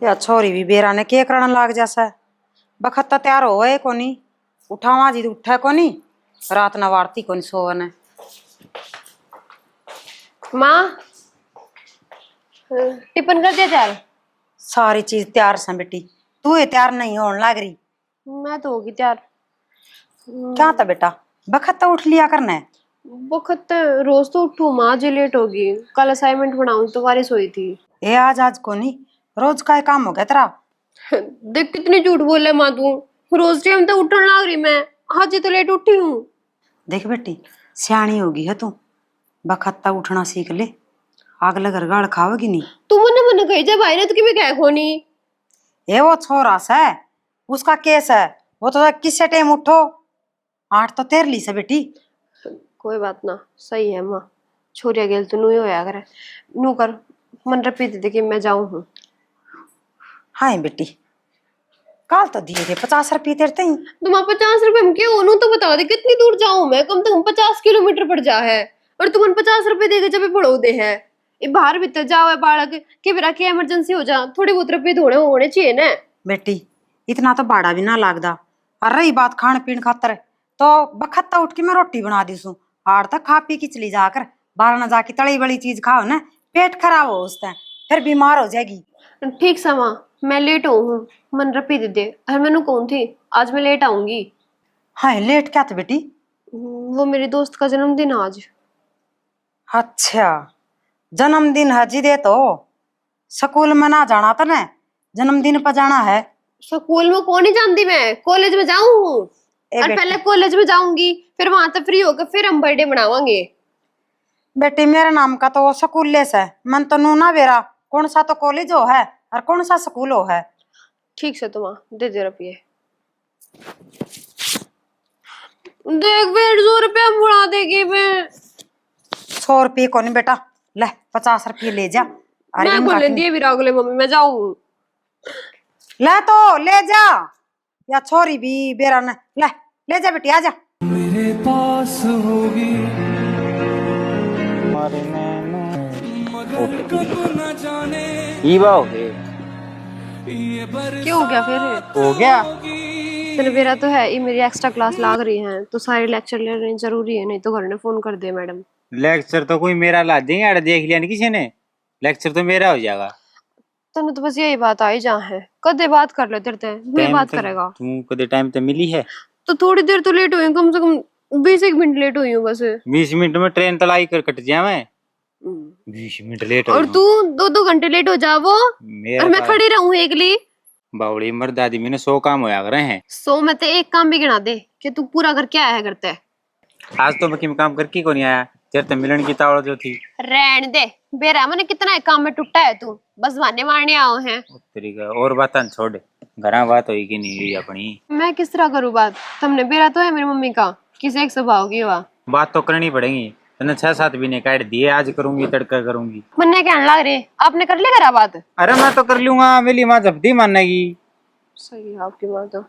या छोरी भी बेरा ने के करण लाग जैसा बखत तो तैयार होए कोनी उठावा जी उठे कोनी रात ना वारती कोनी सोवन माँ टिफिन कर दिया तैयार। सारी चीज तैयार से बेटी तू ये तैयार नहीं होने लग रही मैं तो होगी तैयार। क्या था बेटा बखत तो उठ लिया करना है। वक्त रोज तो उठू माँ, जो लेट होगी। कल असाइनमेंट बनाऊं तो बारिश हुई थी। ए आज कोनी रोज का काम हो गया तेरा। देख कितनी झूठ बोले माँ तू। रोज टाइम तो उठने लग रही मैं, आज ही तो लेट उठी हूँ। देख बेटी सियाणी होगी है तू बखत तो उठना सीख ले अगले घर गाड़ खाओगी नहीं। तू मन कही जा भाई ने तो कि कह खोनी। ये वो छोरा सा है उसका केस है वो तो किससे टाइम उठो 8 तो 13 से बेटी। कोई बात ना, सही है माँ। छोरिया गेल तो नू ही होया करे। नू कर मन रपी दे कि मैं जाऊं हूँ। हाँ बेटी कल तो दिए थे 50 रुपये तेरते ही। तुम 50 रुपए में क्यों? नू तो बता दे कितनी दूर जाऊं मैं, कम से कम 50 किलोमीटर पड़ जा है। और तुम 50 रुपए देके जब पढ़ो दे है। ये बाहर भीतर जाओ है बालक के बिरा के इमरजेंसी हो जा, थोड़े बहुत रुपए थोड़े होने चाहिए ना। बेटी इतना तो भाड़ा भी ना लागदा और रही बात खान पीन खातर तो बखत्ता उठ के मैं रोटी बना दी सू आड़ तक खा पी की चली जाकर बाहर न जाके तली बड़ी चीज खाओ ना पेट खराब हो उसका फिर बीमार हो जाएगी। ठीक समा, मैं लेट हूँ। मन रपी दे दे। और मैंने कौन थी आज मैं लेट आऊंगी। हाँ लेट क्या था बेटी? वो मेरी दोस्त का जन्मदिन आज। अच्छा जन्मदिन है जी दे तो स्कूल में ना जाना था ना जन्मदिन पर जाना है। स्कूल में कौन ही जानती, मैं कॉलेज में जाऊँ हूँ। और पहले कॉलेज में जाऊंगी फिर वहां तक फ्री होकर फिर हम बर्थडे मनावांगे। बेटी मेरे नाम का तो स्कूल लेस है मन तो नू ना बेरा कौन सा तो कॉलेज हो है और कौन सा स्कूल हो है। ठीक से तुम दे दे रुपये। देख 150 रुपया बुढ़ा देगी मैं। 100 रुपये को नहीं बेटा ले 50 रुपये ले जा। अरे मैं बोल दिए भी रागले मम्मी मैं जाऊं। ले तो ले जा या छोरी भी बेरा न ले जा बेटी आ जा मेरे पास होगी क्यों हो गया फिर? हो गया फिर मेरा तो है ये, मेरी एक्स्ट्रा क्लास लाग रही है तो सारे लेक्चर ले रहे हैं, जरूरी है, नहीं तो घर ने फोन कर दे मैडम। लेक्चर तो कोई मेरा ला देंगे अरे देख लिया नहीं किसी ने, लेक्चर तो मेरा हो जाएगा। तने तो बस यही बात आई जहाँ है कदे बात कर ले तेरे वही बात करेगा। तू कदे टाइम तो मिली है तो थोड़ी देर तो लेट हुई, कम से कम 20 मिनट लेट हुई हूँ बस। 20 मिनट में ट्रेन तलाई कर कट जाए मैं 20 मिनट लेट और तू 2-2 घंटे लेट हो जावो और मैं खड़ी रहूं एकली। बावड़ी मर्द आदमी ने 100 काम होया करे हैं। 100 में ते एक काम भी गिना दे कि तू पूरा करके आया है करते। आज तो मैं काम करके को नहीं आया तेरे तो मिलन की तावड़ जो थी। रहने दे बेरा मैंने कितना एक काम में टूटा है तू, बस बहाने मारने आओ हैं। तरीका और बात छोड़ घरा बात हुई कि नहीं हुई अपनी। मैं किस तरह करूँ बात? तुमने बेरा तो है मेरी मम्मी का किसी एक स्वभाव की हुआ बात तो करनी पड़ेगी। तूने 6-7 महीने काट दिए, आज करूंगी तड़का करूंगी मन्ने कहने लग रहे आपने कर लिया करा बात। अरे मैं तो कर लूंगा मेरी माँ जब्दी मानेगी। सही है आपकी बात तो,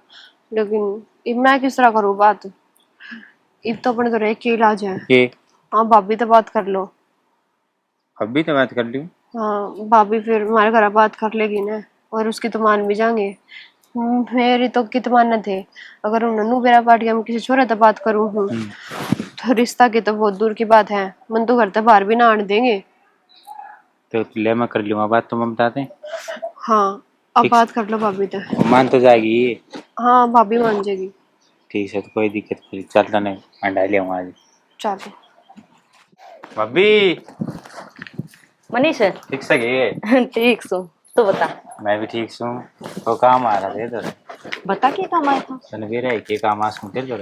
लेकिन अब मैं किस तरह करूँ बात? अब तो अपने तो रह के इलाज है। हाँ भाभी तो बात कर लो। अभी तो बात कर लूं। हाँ भाभी फिर हमारे घर बात कर लेगी ना और उसकी तो मान भी जाएंगे। मेरी तो कित मान थे अगर उन्होंने बेरा पाट गया मैं किसी छोरे तो बात करूँ हूँ तो रिश्ता की तो बहुत दूर की बात है, मन तो घर तक बाहर भी ना आने देंगे। तो ले मैं कर लूंगा बात, तुम बताते। हाँ अब बात कर लो भाभी तो मान तो जाएगी। हाँ भाभी मान जाएगी। ठीक है तो कोई दिक्कत नहीं, चलता नहीं अंडा ले आऊंगा आज। चलो भाभी मनीष है ठीक से गए? ठीक सो तो बता। मैं भी ठीक हूँ। तो काम आ रहा था इधर। बता क्या काम आया था? तनवीर है के काम आ सुनते जो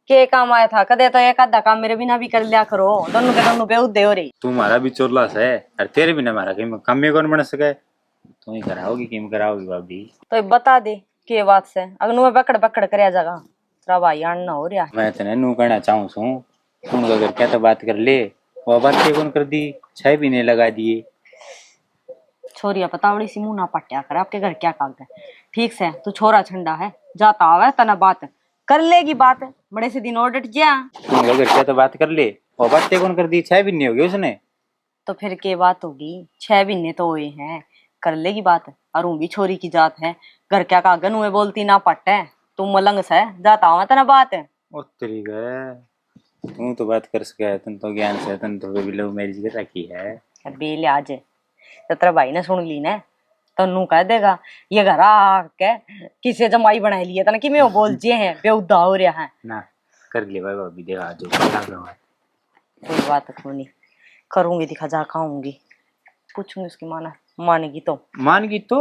के काम आया था? कदे तो एक आधा काम मेरे बिना भी कर लिया करो, दोनों के दोनों बेउदे हो रही। तुम्हारा भी चोरला से है और तेरे बिना हमारा काम में कौन बन सके? तुम ही कराओगी किम कराओगी भाभी? तो बता दे के बात से अगर मैं बकड़ बकड़ कर जगह तेरा भाई आना हो रहा। मैं तने नू कहना चाहूँ सू तुम अगर क्या तो बात कर ले वो बात के कौन कर दी 6 महीने लगा दिए। छोरिया पतावड़ी सी मुंह ना पट्या कर, आपके घर क्या काम है? ठीक से तू छोरा ठंडा है जाता आवे तना बात कर लेगी, बात बड़े से दिन और डट गया। तुम अगर क्या तो बात कर ले वो बात के कौन कर दी 6 महीने हो गए उसने। तो फिर के बात होगी? 6 महीने तो हुए हैं, कर लेगी बात। और भी छोरी की जात है, घर क्या कागन हुए बोलती ना पट है, तुम मलंग से जाता हुआ तना बात है। ओ तेरी गए, तू तो बात कर सके, तुम तो ज्ञान से, तुम तो भी लव मैरिज कर रखी है। बेले आज तो तेरा भाई ने सुन ली ना, तो नू कह देगा ये घर आके किसे जमाई बना लिया तना कि मैं वो बोल जे हैं बेउदा हो रहा है ना कर ले भाई, अभी देखा जो कर रहा है। कोई बात नहीं, करूंगी दिखा जा खाऊंगी, पूछूंगी उसकी मानेगी तो मान की तो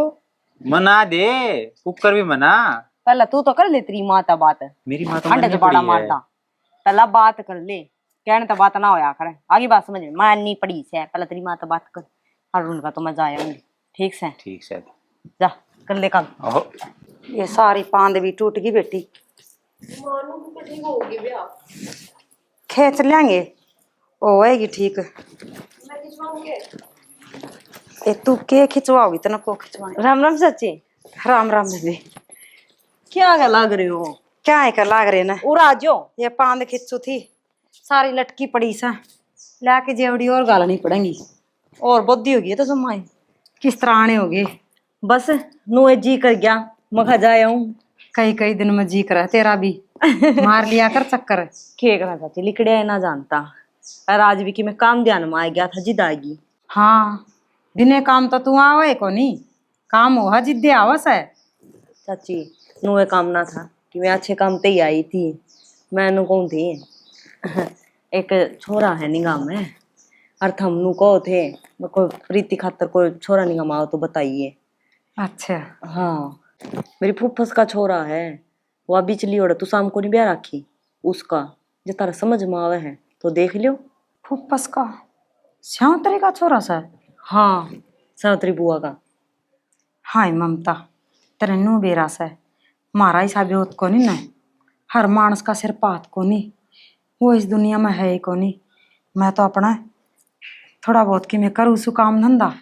मना दे, कुकर भी मना। पहला तू तो कर ले तेरी माता बात, मेरी माँ तो अंडे माननी तो बड़ा पड़ी है। मारता, पहला बात कर ले, कहने तो बात ना होया करे, आगे बात समझ में माननी पड़ी से, पहला तेरी माता बात कर, और उनका तो मजा आएंगे। ठीक से ठीक से जा कर ले काम। ओहो ये सारी पांद भी टूट गई बेटी, खींच लेंगे होएगी ठीक। ए तू के खिंचवाओगी तना को खिंचवाए। राम राम चाची। राम राम बेबी, क्या क्या लाग रहे हो? क्या है कर लाग रहे ना, उड़ा जो ये पांद खिंचू थी सारी लटकी पड़ी सा, लाके जेवड़ी और गालनी पड़ेंगी। और बुद्धि होगी तो समाई किस तरह आने होगी, बस नुए जी कर गया मखा जाया हूँ कई कई दिन में जी कर तेरा भी मार लिया कर चक्कर। क्या करना चाची, लिकड़े ना जानता, और आज भी कि मैं काम ध्यान में आ गया था, जिद आएगी। हाँ बिने काम तो तू आवे को नहीं, काम हो जिद्दे आवस है। चाची नुए काम ना था कि मैं अच्छे काम ते ही आई थी, मैं नु कौन थी एक छोरा है निगाह में, और थम नु को थे मैं कोई प्रीति खातर कोई छोरा निगाह आओ तो बताइए। अच्छा हाँ मेरी फुफ्फस का छोरा है, वो अभी चली ओढ़ तू शाम को नहीं ब्याह रखी उसका, जो तारा समझ में आवे है तो देख लियो। फुप्पस का श्यावतरी का छोरा सा। हाँ सावित्री बुआ का। हाय ममता तेरे नू बेरा सा मारा हिसाब होत को नहीं ना, हर मानस का सिर पात को नहीं, वो इस दुनिया में है ही को नहीं। मैं तो अपना थोड़ा बहुत कि मैं करूँ सु काम धंधा,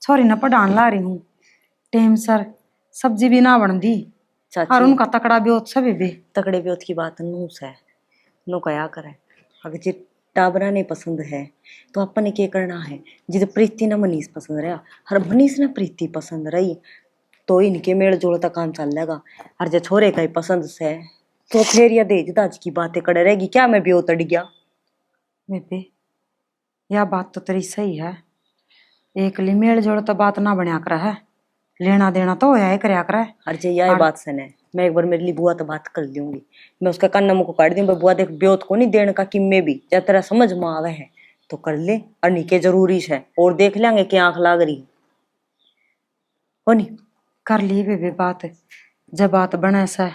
छोरी न पढ़ान ला रही हूँ, टेम सर सब्जी भी ना बन दी, और चाची उनका तकड़ा भी होत सभी भी। तकड़े ब्योत की बात नू से नु कया करे, अगर जे टाबरा नहीं पसंद है तो अपन ने क्या करना है, जिसे प्रीति ना मनीष पसंद रहा, हर मनीष ना प्रीति पसंद रही तो इनके मेल जोड़ तक काम चल लेगा, और जे छोरे का ही पसंद से तो फिर या देज दाज की बातें करे रहेगी क्या, मैं ब्योत अड़ गया। बेबे यह बात तो तेरी सही है, एक मेल जोड़ तो बात ना बनया कर है, लेना देना तो होया ही करया करे। और जे यह बात सने मैं एक बार मेरे लिए बुआ तो बात कर लूंगी, मैं उसका कान मुंह को काट दूं, बुआ देख ब्योत को नहीं देने का कि मैं भी जब तेरा समझ में आवे है तो कर ले, और नीके जरूरी है और देख लेंगे कि आंख लाग रही हो नहीं। कर ली बेबे बात, जब बात बने से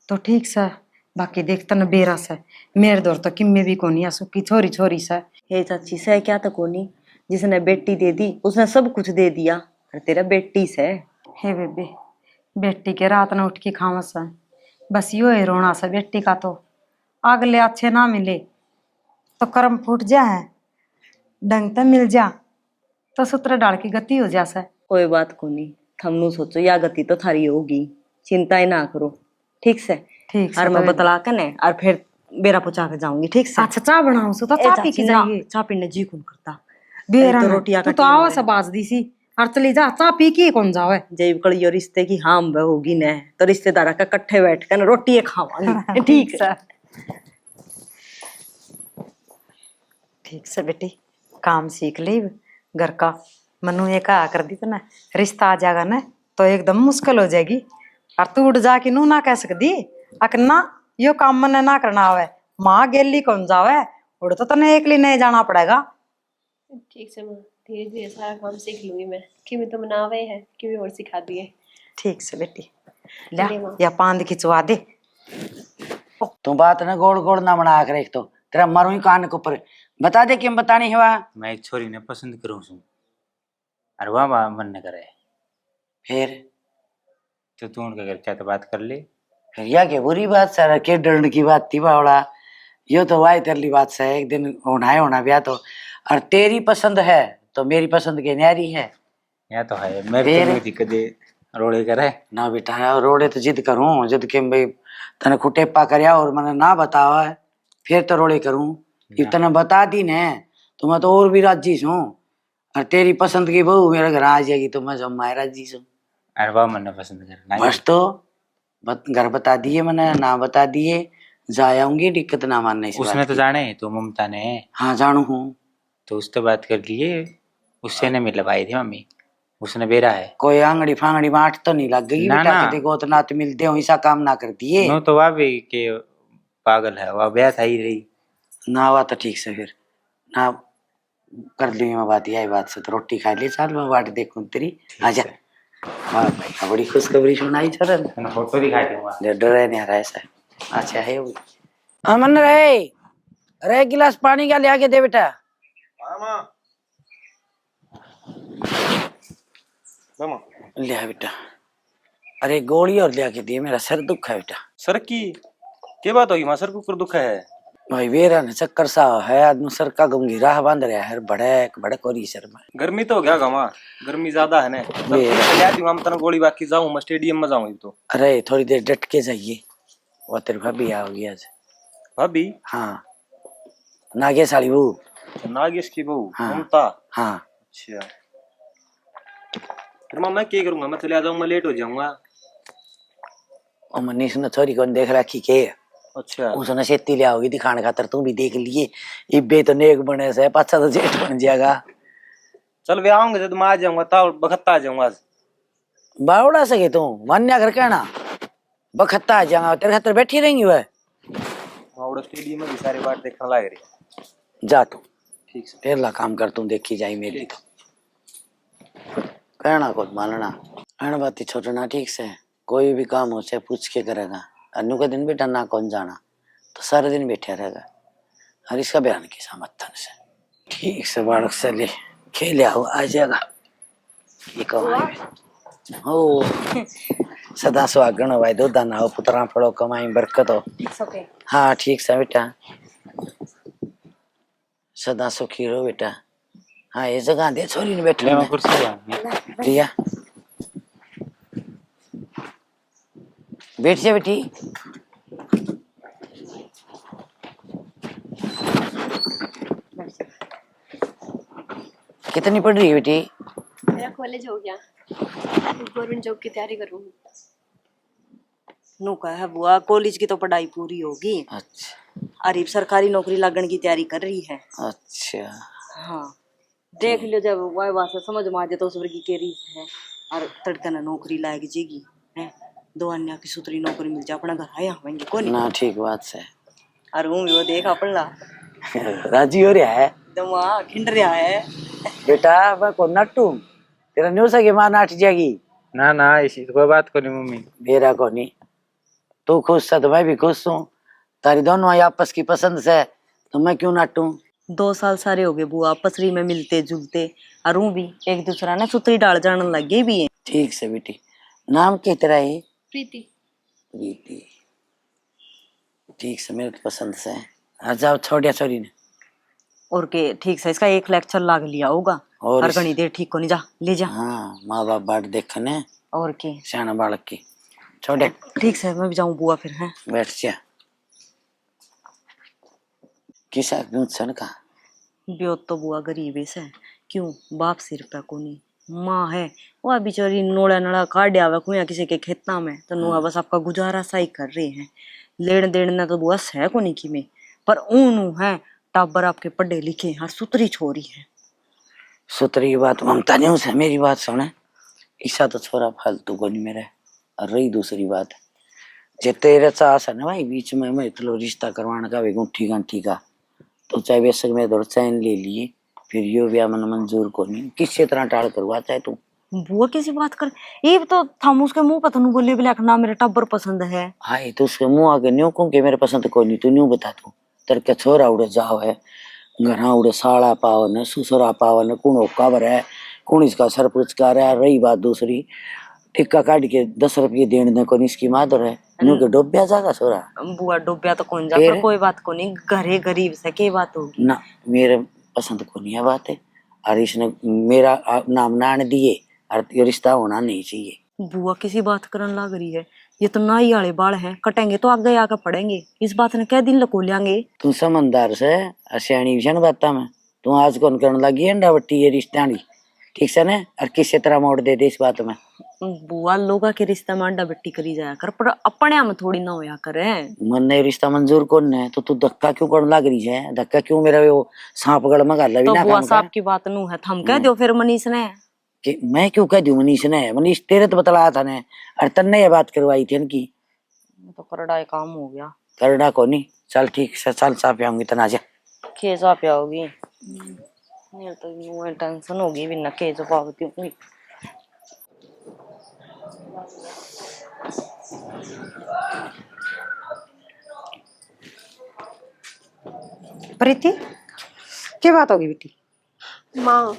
तो ठीक से, बाकी देखता न बेरा से मेरे दौर तो किम्मे भी कोनी सुखी छोरी छोरी से। हे चाची से क्या तो कोनी, जिसने बेटी दे दी उसने सब कुछ दे दिया, और तेरा बेटी से हे बेबे बेटी के रात न उठ के खावा सा, बस यो है रोना सा बेटी का, तो अगले अच्छे ना मिले तो कर्म फूट जा है, ढंग से मिल जा तो सूत्र डाल की गति हो जा सा। कोई बात कोनी, थमनु सोचो या गति तो थारी होगी, चिंता ही ना करो। ठीक से ठीक और से मैं बतला के ने और फिर बेरा पुचा के जाऊंगी। ठीक से अच्छा चाह बनाऊं सो तो ए चाह पी चाची के ना, जाइए। चाह पीने जी कौन करता, बेरा तो तो रोटियां तू का तो टेम आवा है। सा बाज दी सी और चली जा, चाह पी के कौन जावे। जब कल यो रिश्ते की हाम बह होगी न तो रिश्तेदारा का कट्ठे बैठ कर रोटी खावांगी। ठीक है ठीक से बेटी, काम सीख ली घर का, मनु ये कहा कर दी तो ना रिश्ता आ जाएगा ना तो एकदम मुश्किल हो जाएगी, और तू उठ जा कि नू ना कह सकती अकना यो काम मने ना करना आवे, माँ गेली कौन जावे, उड़ तो तने एकली नहीं जाना पड़ेगा। ठीक से माँ, धीरे धीरे सारा काम सीख लूंगी मैं, कि मैं तो बनावे है कि भी और सिखा दिए। ठीक से बेटी, ला चलिए माँ। या पांद खिंचवा दे। तू बात ना गोड़ गोड़ ना बना कर, एक तो तेरा मारू ही कान के ऊपर, बता दे कि बतानी है वहाँ। मैं एक छोरी ने पसंद करूँ छू, और वह मन न करे, फिर तो तू उनका घर क्या तो बात कर ले। फिर यह के बुरी बात सर, के डरने की बात थी बावड़ा, यो तो वाई तेरली बात से एक दिन होना ब्याह तो, और तेरी पसंद है तो मेरी पसंद के न्यारी है। या तो है मैं फिर? तो नहीं दिक्कत दे रोड़े करे ना बेटा रोड़े तो जिद करूं, जिद के भाई तने खुटेपा करया और मैंने ना बतावा फिर तो रोड़े करूं, तने बता दी ने तो मैं तो और भी राजी छूं, और तेरी पसंद की बहू मेरे घर आ जाएगी तो मैं जब मायरा जी से अरे वाह मन पसंद करना बस तो घर बता दिए मैंने, ना बता दिए जा आऊंगी, दिक्कत ना मानने से उसने तो जाने तो ममता ने, हाँ जानू हूँ। तो उससे बात कर लिए, उससे ने मिलवाई थी मम्मी, उसने बेरा है। कोई आंगड़ी फांगड़ी में आठ तो नहीं लग गई ना, बेटा ना। के देखो तो नात मिलते हो ऐसा काम ना कर दिए नो तो वह भी के पागल है, वह ब्याह था ही रही। ना हुआ तो ठीक से फिर ना कर ली मैं बात, यही बात से तो रोटी खा ली, चल मैं बाट देखूं तेरी आजा। वाह भाई बड़ी खुशखबरी सुनाई चरण, मैंने फोटो दिखाई दूंगा। डरे नहीं रहा ऐसा। अच्छा है वो अमन रे, अरे गिलास पानी का ले आके दे बेटा। ले आ बेटा, अरे गोली और ले आके दिए, मेरा सर दुख है बेटा। सर की क्या बात होगी मां? सर को कर दुख है भाई वेरा ने चक्कर सा है, आदमी सर का गंभीरा बांध रहा है, बड़क बड़क हो रही सर में। गर्मी तो हो गया गामा, गर्मी ज्यादा है ना। हम तना गोली बाकी जाऊं मैं स्टेडियम में जाऊं तो। अरे थोड़ी देर डट के जाइए, वो तेरे भाभी आओगी आज। भाभी? हाँ नागेश वाली वो। नागेश की बहू हाँ। ममता? हाँ। अच्छा फिर मैं क्या करूंगा? मैं चले आ जाऊंगा, लेट हो जाऊंगा। और मनीष ने छोरी को देख रखी के, अच्छा उसने खेती ले आओगी दिखाने खातर, तू भी देख लिए। इब्बे तो नेक बने से पाछा तो जेठ बन जाएगा। चल वे आऊंगे जब मैं आ जाऊंगा तब बखत्ता आ जाऊंगा। बावड़ा सके तू मान्या कर कहना, बखत्ता आ जाऊंगा तेरे खातर बैठी रहेंगी वह। स्टेडियम में भी सारी बात देखने लग रही। जा तू ठीक से तेरा काम कर, तू देखी जाई मेरी तो कहना को मानना अण बाती छोड़ना ठीक से। कोई भी काम हो चाहे पूछ के करेगा, अनु का दिन बेटा ना कौन जाना तो सारे दिन बैठा रहेगा। और इसका बयान किसा मत्थन से ठीक से बालक से ले खेल आओ आ जाएगा। हो सदा सुहागण हो भाई, दूधा ना हो पुत्रा फड़ो कमाई बरकत हो। हाँ ठीक से बेटा, सदा सुखी रहो बेटा। हाँ ये जगह दे छोरी ने बैठने में। प्रिया बैठ जा बेटी। कितनी पढ़ रही है बेटी? मेरा कॉलेज हो गया, गवर्नमेंट जॉब की तैयारी करूंगी। नु कहा बुआ कॉलेज की तो पढ़ाई पूरी होगी, अच्छा अरे सरकारी नौकरी लगने की तैयारी कर रही है। अच्छा हाँ देख लियो, जब वह बात से समझ में आ जाए तो उस वर्गी के रही है। और तड़का ना नौकरी लायक जेगी है, दो अन्य की सूत्री नौकरी मिल जाए अपना घर आया होंगे कौन ना ठीक बात से। और वो भी वो देख अपन ला राजी हो रहा है दिमाग खिंड रहा है। बेटा मैं को नट्टू तेरा न्यू सके मां नाट जाएगी। ना ना इसी कोई बात को नहीं मम्मी। मेरा को नहीं, तू खुश है तो मैं भी खुश हूँ, तारी दोनों आपस की पसंद से तो मैं क्यों नाटू। 2 साल सारे हो गए बुआ आपसरी में मिलते जुलते, और वो भी एक दूसरा ने सुतरी डाल जाने लग गए भी है। ठीक से बेटी, नाम क्या तेरा है? प्रीति। प्रीति ठीक से, मेरे तो पसंद से। आ जाओ छोड़िया छोरी ने। और के ठीक से इसका एक लेक्चर लाग लिया होगा और घनी देर ठीक को नहीं जा ले जा। हाँ माँ बाप बाट देखने और के सियाना बालक की छोड़े। ठीक से मैं भी जाऊं बुआ फिर है। बैठ जा किसा सन का ब्योत तो बुआ गरीब है से, क्यों बाप सिर पे को नहीं, माँ है वह बेचारी नोड़ा नड़ा काट आवे कुया किसी के खेतना में, तो नुआ बस आपका गुजारा सही कर रहे हैं। लेन देन ने तो बुआ सह को नहीं की में, पर ऊनू है टाबर आपके पढ़े लिखे और सुतरी छोरी है। सुतरी की बात ममता नहीं से, मेरी बात सुने, ईसा तो छोरा फालतू को नहीं मेरे। और रही दूसरी बात, जे तेरे चास है ना भाई बीच में मैं तो रिश्ता करवाने का गुंठी गंठी का, तो चाहे बेशक मैं दौड़ चैन ले लिए फिर यो ब्याह मन मंजूर को नहीं, किसी तरह टाल करवा चाहे तू। बुआ कैसी बात कर, ये तो थम उसके मुंह पर तनु बोले बिलख ना मेरे टब्बर पसंद है। हाय तो उसके मुंह आगे न्यू कहूं के मेरे पसंद को नहीं, तू न्यू बता तू तेरे के छोरा उड़े जाओ है घरा उड़े साड़ा पाव न सुसरा पाव न कुणो काबर है कुण इसका सर पुरस्कार है। रही बात दूसरी, टिक्का काट के 10 रुपये देने को इसकी मादर है, न्यू के डोबिया जागा छोरा। बुआ डोबिया तो कौन जा, पर कोई बात को नहीं, घरे गरीब से के बात होगी ना, मेरे पसंद को नहीं है बात है। और इसने मेरा नाम नान दिए और ये रिश्ता होना नहीं चाहिए। बुआ किसी बात करन लग रही है, ये तो नाई वाले बाल हैं, कटेंगे तो आगे आकर पड़ेंगे, इस बात ने क्या दिन लको लेंगे। तू समझदार से सियाणी विषण बात में तू आज कौन करने लगी है बट्टी ये रिश्ता ठीक से ना, और किसी तरह मोड़ दे इस बात में। बुआ लोगा के रिश्ता में अंडा बट्टी करी जाया कर, पर अपने में थोड़ी ना होया करे। मन ने रिश्ता मंजूर कौन है, तो तू धक्का क्यों करने लग रही है? धक्का क्यों मेरा वो सांप गड़ में गाला भी तो ना बुआ काम साहब का? की बात नू है, थम कह दो फिर मनीष ने। कि मैं क्यों कह दूं मनीष ने? मनीष तेरे तो बतलाया था ने, और तन्ने ये बात करवाई थी इनकी। तो करड़ा काम हो गया। करना को नहीं, चल ठीक से, चल साफ आऊंगी तना जा। केजा पे आओगी? मेरे तो यूं टेंशन होगी भी ना केजा पावती हूँ। प्रीति क्या बात होगी बेटी? माँ,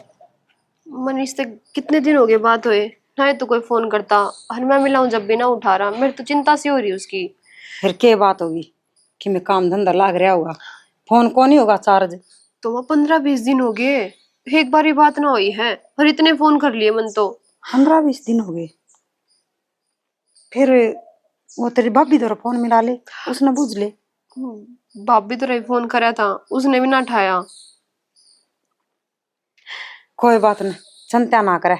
मनीष से कितने दिन हो गए बात हुए, ना ही तो कोई फोन करता, और मैं मिलाऊं जब भी ना उठा रहा। मेरे तो चिंता सी हो रही है उसकी। फिर क्या बात होगी कि मैं काम धंधा लाग रहा होगा, फोन कौन ही होगा चार्ज? तो वह 15-20 दिन हो गए, एक बार ही बात ना हुई है, और इतने फोन कर लिए मन तो। 15-20 दिन हो गए? फिर वो तेरी भाभी द्वारा फोन मिला ले, उसने बुझ ले। भाभी तो रही फोन करा था, उसने भी ना उठाया। कोई बात नहीं, चिंता ना करे,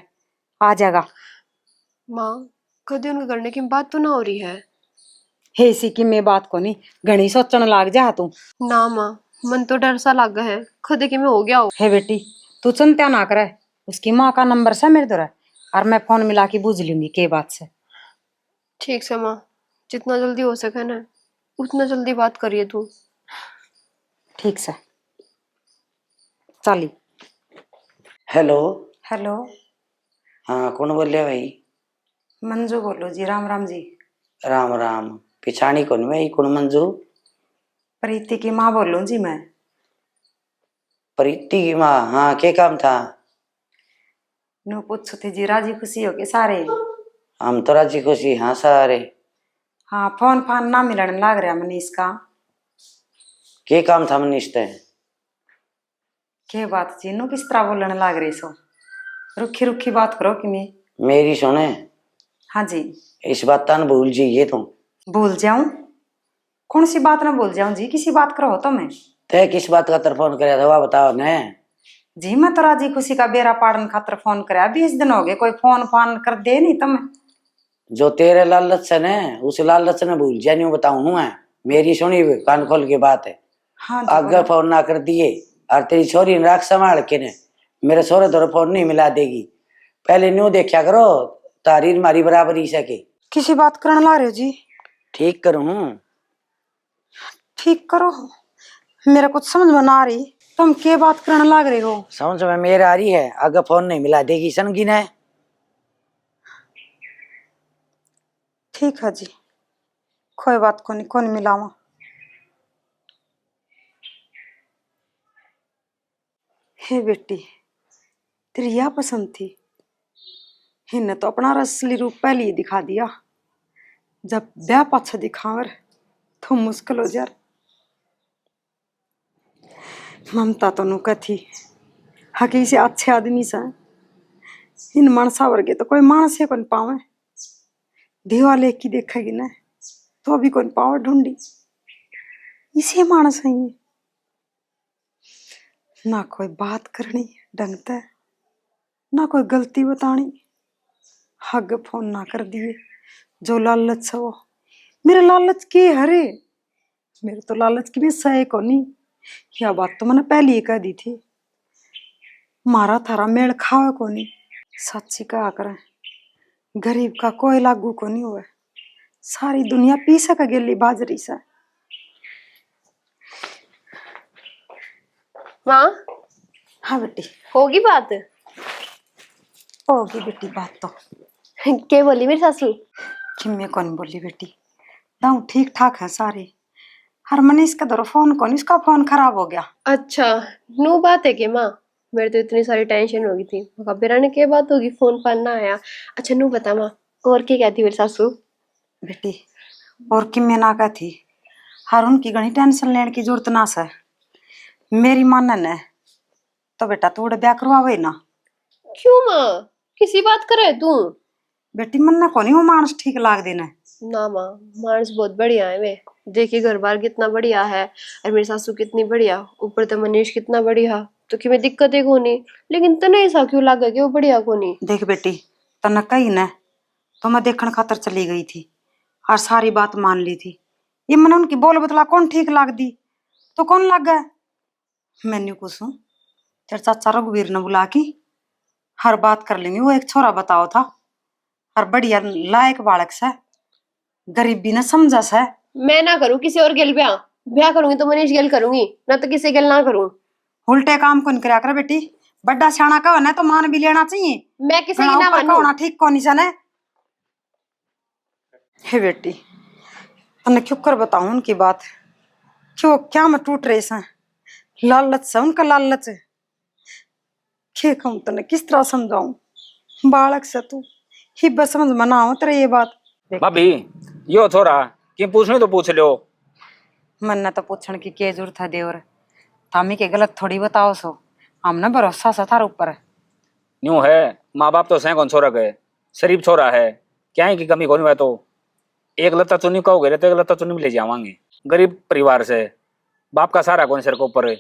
आ जाएगा। माँ, कभी उनके करने की बात तो ना हो रही है? हे इसी की मैं बात को नहीं घनी सोचने लाग जा तू। ना माँ, मन तो डर सा लग है, खुद कि मैं हो गया हो। हे बेटी तू चिंता ना करे, उसकी माँ का नंबर से मेरे द्वारा, और मैं फोन मिला के बुझ लूंगी के बात से। ठीक से माँ, जितना जल्दी हो सके ना उतना जल्दी बात करिए तू। ठीक से चली। हेलो। हेलो, हाँ कौन बोल रहे भाई? मंजू बोलो जी। राम राम जी। राम राम। पिछाड़ी कौन भाई? कौन मंजू? प्रीति की माँ बोलूं जी मैं। प्रीति की माँ? हाँ क्या काम था? नू पूछो थी जी, राजी खुशी हो के सारे? हम तो राजी खुशी, हाँ सारे। हाँ, फोन फान ना मिलने लाग रहा मनीष का। क्या काम था मनीष ते? के बात जी, नू किस तरह बोलने लाग रही सो? रुखी रुखी बात करो कि मैं। मेरी सुने, हाँ जी। इस बात का न भूल जाइए तुम। भूल जाऊं? कौन सी बात ना भूल जाऊं जी, किसी बात करो तो मैं। तय किस बात का तर फोन कराया था वह बताओ ने। जी मैं तो राजी खुशी का बेरा पाड़न खातर फोन कराया, 20 दिन हो गए, कोई फोन फान कर दे नहीं तुम। जो तेरे लालच से ने, उस लालच ने भूल जा नहीं बताऊं हूँ मैं। मेरी सुनी कान खोल के बात है। हाँ जी आगे फोन ना कर दिए, और तेरी छोरी ने राख संभाल के ने, मेरे छोरे तो फोन नहीं मिला देगी। पहले न्यू देखा करो, तारीर मारी बराबरी सके। किसी बात करने ला रहे हो जी? ठीक करूँ? ठीक करो, मेरा कुछ समझ में ना आ रही, तुम के बात करने लाग रहे हो? समझ में मेरे आ रही है, आगे फोन नहीं मिला देगी सनगी ने। ठीक है जी, कोई बात को नहीं, कौन मिलावा। हे बेटी, तेरी यह पसंद थी? इन्हें तो अपना असली रूप पहले ही दिखा दिया, जब ब्याह पाछा दिखावर तो मुश्किल हो जा। ममता तो नु कथी हकी से अच्छे आदमी से इन मानसा वर्गे तो कोई मानस है कौन पावे। दीवाले की देखेगी ना तो अभी कौन पावे ढूंढी, इसे मानस है ये। ना कोई बात करनी ढंगता, ना कोई गलती बतानी, हग फोन ना कर दिए। जो लालच है वो मेरे लालच के हरे, मेरे तो लालच की भी सही को नहीं। यह बात तो मैंने पहले ही कह दी थी, मारा थारा मेल खावे को नहीं। सच्ची कहा करे, गरीब का कोई लागू को नहीं हुआ, सारी दुनिया पी सका गेली बाजरी सा। माँ, हाँ बेटी। होगी बात? होगी बेटी बात तो। क्या बोली मेरी सासू? कि मैं कौन बोली बेटी, दाऊ ठीक ठाक है सारे। हर मनीष का दरो फोन कौन, इसका फोन खराब हो गया। अच्छा, नो बात है कि माँ, मेरे तो इतनी सारी टेंशन हो गई थी, बेरा ने क्या बात होगी, फोन पर ना आया। अच्छा नू बता माँ, और क्या कहती मेरी सासू? बेटी और कि मैं ना का थी, हर उनकी घनी टेंशन लेने की जरूरत ना से। मेरी मानन है तो बेटा तू ब्याह करवावे ना। क्यों माँ, किसी बात करे तू? बेटी मन ना कोनी वो मानस ठीक लाग देना। ना माँ, मानस बहुत बढ़िया है वे, देखिए घर बार कितना बढ़िया है, और मेरी सासू कितनी बढ़िया, ऊपर तो मनीष कितना बढ़िया, तो कि मैं दिक्कत एक होनी, लेकिन तने ऐसा क्यों लगा कि वो बढ़िया कोनी? देख बेटी, तने कही न तो मैं देखने खातर चली गई थी और सारी बात मान ली थी। ये मन उनकी बोल बतला कौन ठीक लाग दी तो कौन लग गया। मैंने कुछ हूँ तेरे चाचा रघुवीर ने बुला की हर बात कर लेंगे। वो एक छोरा बताओ था और बढ़िया लायक बालक से, गरीबी ने समझा से। मैं ना करूं किसी और गेल ब्याह, ब्याह करूंगी तो मनीष गेल करूंगी, ना तो किसी गेल ना करूं। उल्टे काम कौन करया कर बेटी, बड़ा सियाना का होना है तो मान भी लेना चाहिए। मैं किसी की घना ना ऊपर का मानू। होना ठीक कौन सा ने। हे बेटी, तने क्यों कर बताऊं उनकी बात, क्यों क्या मैं टूट रही से लालच से, उनका लालच है। क्या कहूं तने, किस तरह समझाऊं बालक से तू ही बस समझ मना हो तेरे ये बात। भाभी यो थोड़ा कि पूछने तो पूछ लो। मन ने तो पूछने की क्या जरूरत है देवर, तामी के गलत थोड़ी बताओ सो, हमने भरोसा सा थार ऊपर। यूं है, माँ बाप तो सैकड़ों छोरा गए, शरीफ छोरा है, क्या है की कमी कोनी हुआ तो एक लत्ता चुनी कहोगे तो एक लत्ता चुनी में ले जावांगे। गरीब परिवार से, बाप का सारा कौन सिर के ऊपर है।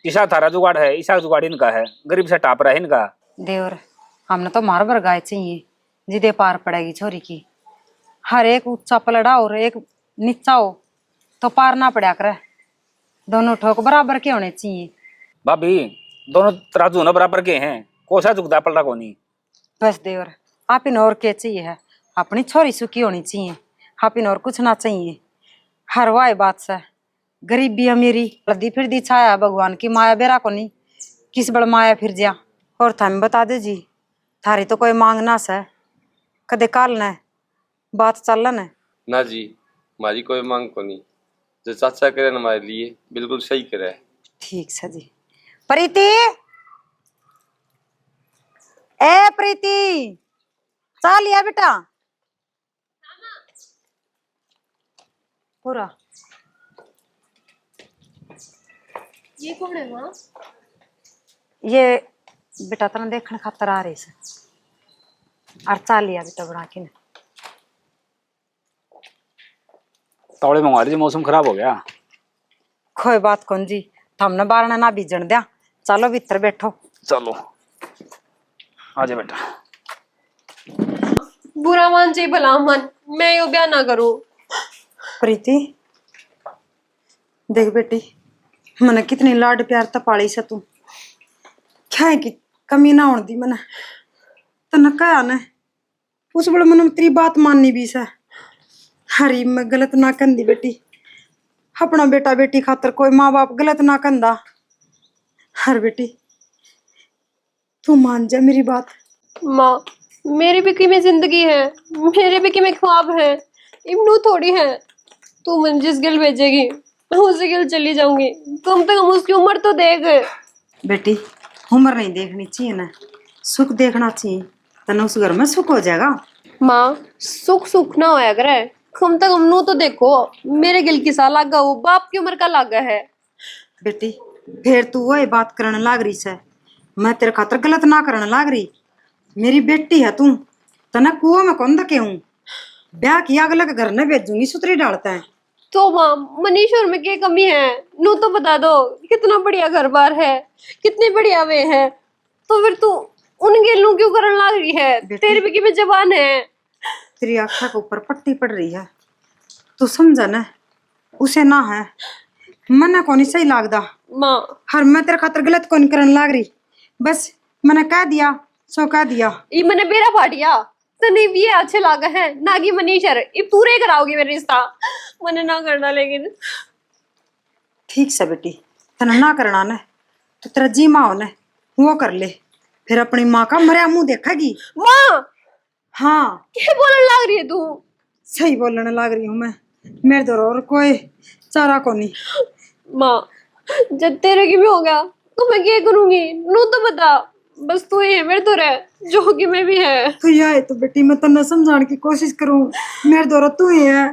ईसा थारा जुगाड़ है, ईसा जुगाड़ इनका है, गरीब से टाप रहा है इनका। देवर हमने तो मार भर गाय चाहिए जिदे पार पड़ेगी छोरी की। हर एक ऊंचा पलड़ा और एक नीचा हो तो पार ना पड़ा करे, दोनों ठोक बराबर के होने चाहिए। भाभी दोनों तराजू न बराबर के हैं, कोसा झुकदा पलटा कोनी। बस देवर आप इन और क्या चाहिए है, अपनी छोरी सुखी होनी चाहिए, आप इन और कुछ ना चाहिए। हर वाय बात से गरीबी अमीरी लदी फिर दी छाया भगवान की माया बेरा को नहीं, किस बड़ माया फिर जा। और थाम बता दे जी, थारी तो कोई मांग ना से कदे काल न बात चल न। ना जी, हमारी कोई मांग को नहीं, जो चाचा करे ना हमारे लिए बिल्कुल सही करे। ठीक से जी। प्रीति, ए प्रीति, चा लिया बेटा पूरा। ये कौन है माँ? ये बेटा तना देखने खातर आ रही से और चा लिया बेटा बना के न। तौड़े मंगवा लीजिए, मौसम खराब हो गया। कोई बात कौन जी, हमने बारना ना बीजन दिया, चलो भीतर बैठो। चलो आजा बेटा। बुरा मान चाहिए भला मन, मैं यो ब्याह ना करूं। प्रीति देख बेटी, मैंने कितनी लाड प्यार तपाली से तू, क्या है कि कमी ना होने दी मैंने तने कहा न। उस बड़े मन तेरी बात माननी भी से, हरी मैं गलत ना कंदी बेटी, अपना बेटा बेटी खातर कोई माँ बाप गलत ना कंदा। हर बेटी तू मान जा मेरी बात। माँ मेरी भी की में जिंदगी है, मेरे भी की में ख्वाब है, इमनू थोड़ी है। तू मुझे जिस गिल भेजेगी मैं उसी गिल चली जाऊंगी, कम से कम उसकी उम्र तो देख। बेटी उम्र नहीं देखनी चाहिए ना, सुख देखना चाहिए, तने उस घर में सुख हो जाएगा। माँ सुख सुख ना होया करे, कम से कम नू तो देखो, मेरे गिल की सा लागा वो बाप की उम्र का लागा है। बेटी फिर तू वही बात करने लाग रही से, मैं तेरे खातर गलत ना करने लाग रही। मेरी बेटी है तू, तना कुओं में कौन धके हूँ, ब्याह किया अगले के घर न भेजूंगी सुतरी डालता है। तो माँ मनीश्वर में क्या कमी है, नू तो बता दो, कितना बढ़िया घर बार है, कितनी बढ़िया वे है, तो फिर तू उन गेलू क्यों करने लग रही है? तेरी भी की में जबान है। तेरी आँखों के ऊपर पट्टी पड़ रही है, तू समझा न, उसे ना है मना कोनी सही लागदा। माँ हर मैं तेरे खातर गलत कोनी करने लाग रही, बस मैंने कह दिया सो कह दिया। ये मैंने बेरा फाटिया तने भी ये अच्छे लागा है नागी मनीषर, ये पूरे कराओगी मेरा रिश्ता, मैंने ना करना। लेकिन ठीक से बेटी, तना ना करना न तो तेरा जी माँ हो न वो कर ले, फिर अपनी माँ का मरिया मुंह देखेगी। माँ हाँ क्या बोलने लग रही है तू? सही बोलने लग रही हूँ मैं, मेरे दो और कोई चारा को नहीं। माँ जब तेरे की भी हो गया तो मैं क्या करूंगी, नू तो बता, बस तू ही है मेरे तो रह जो कि मैं भी है। तू ये तो बेटी मैं तन्ने समझाने की कोशिश करूँ, मेरे दो तू ही है,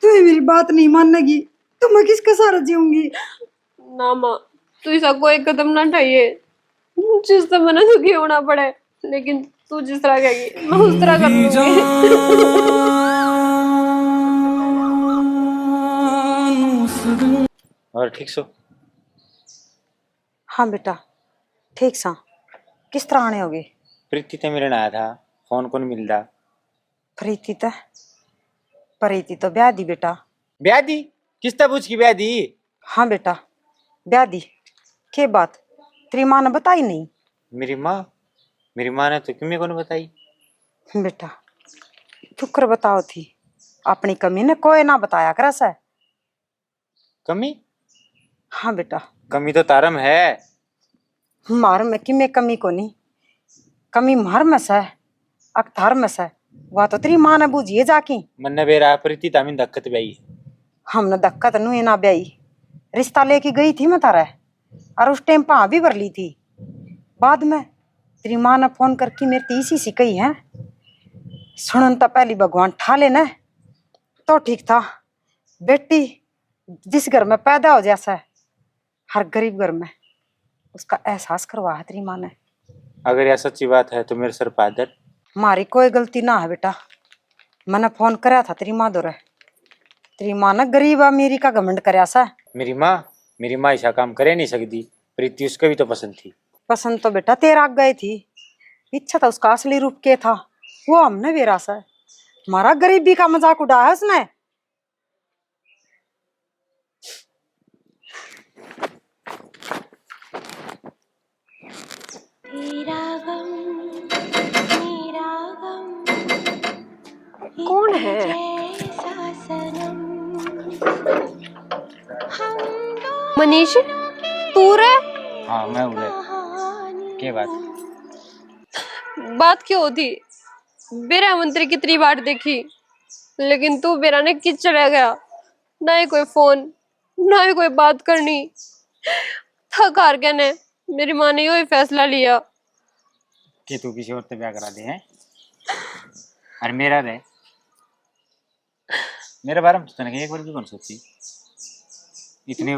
तू ही मेरी बात नहीं मानेगी तो मैं किसके सारा जीऊंगी। ना माँ तू ऐसा कोई कदम ना उठाइए जिस तरह मैंने दुखी होना पड़े, लेकिन तू जिस तरह कहेगी मैं उस तरह कर लूंगी। और ठीक सो? हाँ बेटा ठीक सा किस तरह आने होगे? प्रीति ते मिलने आया था, फोन कौन मिलता? प्रीति तो ब्याह दी बेटा। ब्याह दी? किस तरह पूछ की ब्याह दी? हाँ बेटा ब्याह दी। के बात तेरी माँ ने बताई नहीं? मेरी माँ ने तो किमें कौन बताई? बेटा शुक्र बताओ थी, अपनी कमी ने कोई ना बताया करा सा। कमी? हाँ बेटा कमी तो तारम है। मार में कि मैं कमी को नहीं, कमी मार में से अक्तार में से वह तो तेरी माँ ने बूझिए जाकी। मन ने बेरा प्रीति तामिन दक्कत ब्याई। हमने दक्कत नु ना ब्याई, रिश्ता लेके गई थी मैं तारा, और उस टाइम पा भी भर ली थी। बाद में तेरी माँ ने फोन करके मेरी तीसी सी कही है, सुनन तो पहली भगवान ठा लेना तो ठीक था। बेटी जिस घर में पैदा हो जैसा है, हर गरीब घर में उसका एहसास करवा है तेरी माँ ने। अगर यह सच्ची बात है तो मेरे सर पादर। मारी कोई गलती ना है बेटा, मैंने फोन कराया था तेरी माँ दोरे। तेरी माँ ने गरीब अमीरी का घमंड कराया सा। मेरी माँ ऐसा काम करे नहीं सकती। प्रीति उसको भी तो पसंद थी। पसंद तो बेटा तेरा आग गई थी, इच्छा था उसका असली रूप के था वो हमने बेरा सा। हमारा गरीबी का मजाक उड़ाया है उसने। कौन है? मनीष तू रे? हाँ मैं उड़े। के बात? बात क्यों होती? बेरा मंत्री कितनी बार देखी, लेकिन तू बेरा ने किस चला गया, ना ही कोई फोन ना ही कोई बात करनी। थक हार गए ने, मेरी माँ ने यही फैसला लिया कि तू किसी और से ब्याह करा दे हैं। अरे मेरा दे, मेरे बारे में तने एक बार भी कौन सोची? इतने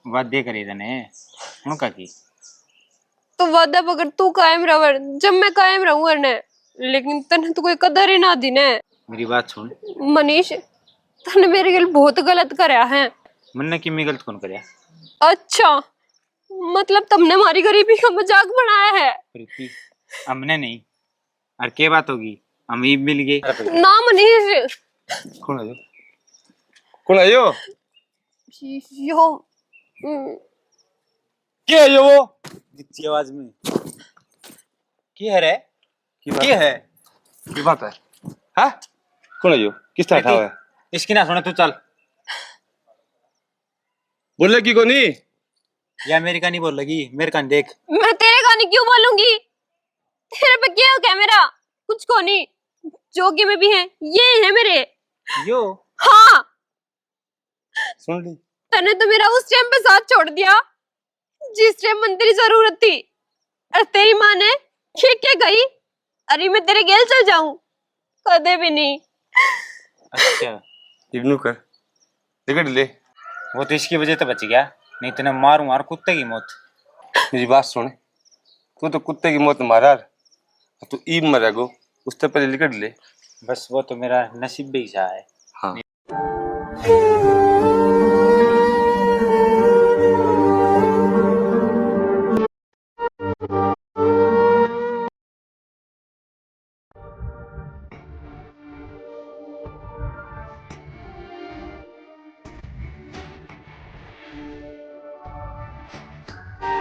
वादे करे तने उनका की। तो वादा बगैर तू कायम रवर जब मैं कायम रहूं ने, लेकिन तने तो कोई कदर ही ना दी ने। मेरी बात सुन मनीष, तने मेरे गल बहुत गलत करया है। मन्ने की मैं गलत कौन करया? अच्छा मतलब तुमने हमारी गरीबी का मजाक बनाया है? प्रीति हमने नहीं। और क्या बात होगी, हम ही मिल गए ना मनीष। कौन आयो? कौन आयो? यो क्या है वो जितनी आवाज में? क्या है रे? क्या है? की बात है? हाँ? कौन आयो? किस तरह था? इसकी ना सुने तू चल। बोले की कोनी? या मेरी का नहीं बोल लगी, मेरे का देख। मैं तेरे गाने क्यों बोलूंगी? तेरे पे क्या हो गया? मेरा कुछ को नहीं, जोगी में भी है, ये है मेरे। यो हाँ सुन ली? तने तो मेरा उस टाइम पे साथ छोड़ दिया जिस टाइम मंत्री जरूरत थी, और तेरी माँ ने क्या गई, अरे मैं तेरे गेल चल जाऊं? कदे भी नहीं। अच्छा इग्नोर कर, टिकट ले। वो तो इसकी वजह से बच गया, नहीं तो मार कुत्ते की मौत। मेरी बात सुन, तू तो कुत्ते की मौत मारा, तू ईब मरेगो, उससे पहले टिकट ले। बस वो तो मेरा नसीब भी ऐसा है। हाँ